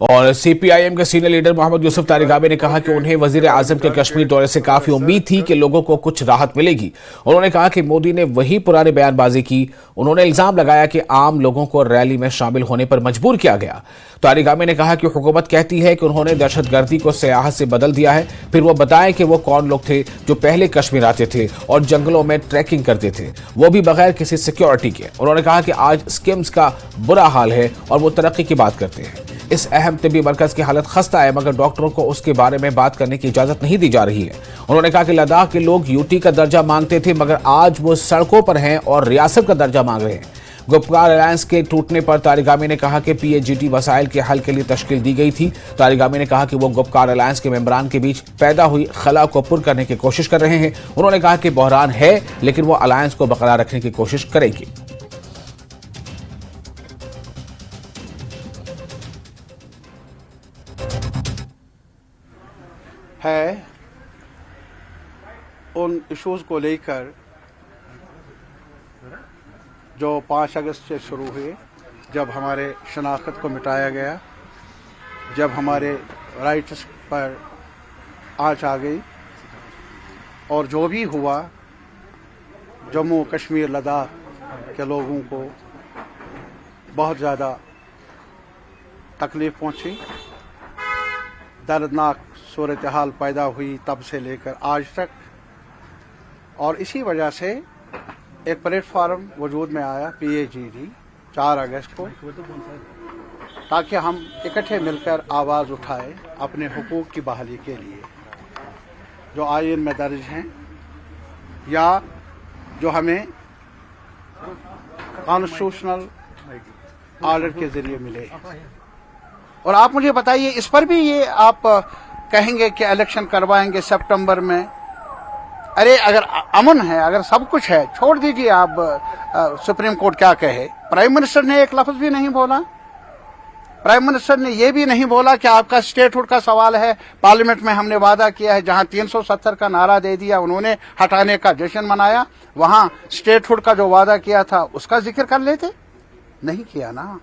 और CPIM के senior leader Mohammad Yusuf Tarigami ने कहा कि उन्हें वजीर आजम के कश्मीर दौरे से काफी उम्मीद थी कि लोगों को कुछ राहत मिलेगी। उन्होंने कहा कि मोदी ने वही पुरानी बयानबाजी की। उन्होंने इल्जाम लगाया कि आम लोगों को रैली में शामिल होने पर मजबूर किया गया। तारिगामी ने कहा कि हुकूमत कहती है कि उन्होंने दहशतगर्दी को सियाहत से बदल दिया है, फिर वो बताएं कि वो कौन लोग थे जो पहले कश्मीर आते थे और जंगलों में ट्रैकिंग करते थे, वो भी बगैर किसी सिक्योरिटी के। उन्होंने कहा कि आज स्किम्स का बुरा हाल है और वो तरक्की की बात करते हैं। इस अहम तिब्बी मरकज की हालत खस्ता है, मगर डॉक्टरों को उसके बारे में बात करने की इजाजत नहीं दी जा रही है। उन्होंने कहा कि लद्दाख के लोग यूटी का दर्जा मांगते थे, मगर आज वो सड़कों पर हैं और रियासत का दर्जा मांग रहे हैं। गुप्कार अलायंस के टूटने पर तारिगामी ने कहा कि PAGT वसाइल के हल के लिए तश्कील दी गई थी। तारिगामी ने कहा कि वो गुप्कार अलायंस के मेंबरान के बीच पैदा हुई खला को पुर करने की कोशिश कर रहे हैं। उन्होंने कहा कि बहरान है, लेकिन वो अलायंस को बरकरार रखने की कोशिश करेगी। है उन इश्यूज को लेकर जो 5 अगस्त से शुरू हुए, जब हमारे शनाख्त को मिटाया गया, जब हमारे राइट्स पर आंच आ गई, और जो भी हुआ जम्मू कश्मीर लद्दाख के लोगों को बहुत ज़्यादा तकलीफ पहुंची, दर्दनाक सूरत हाल पैदा हुई तब से लेकर आज तक। और इसी वजह से एक प्लेटफार्म वजूद में आया PAGT 4 अगस्त को, ताकि हम इकट्ठे मिलकर आवाज़ उठाएं अपने हुकूक की बहाली के लिए, जो आईन में दर्ज हैं या जो हमें कॉन्स्टिट्यूशनल ऑर्डर के जरिए मिले। और आप मुझे बताइए, इस पर भी ये आप कहेंगे कि इलेक्शन करवाएंगे सितंबर में? अरे अगर अमन है, अगर सब कुछ है, छोड़ दीजिए आप सुप्रीम कोर्ट क्या कहे। प्राइम मिनिस्टर ने एक लफ्ज भी नहीं बोला। प्राइम मिनिस्टर ने यह भी नहीं बोला कि आपका स्टेटहुड का सवाल है, पार्लियामेंट में हमने वादा किया है, जहां 370 का नारा दे दिया, उन्होंने हटाने का जश्न मनाया, वहां स्टेटहुड का जो वादा किया था उसका जिक्र कर लेते, नहीं किया ना।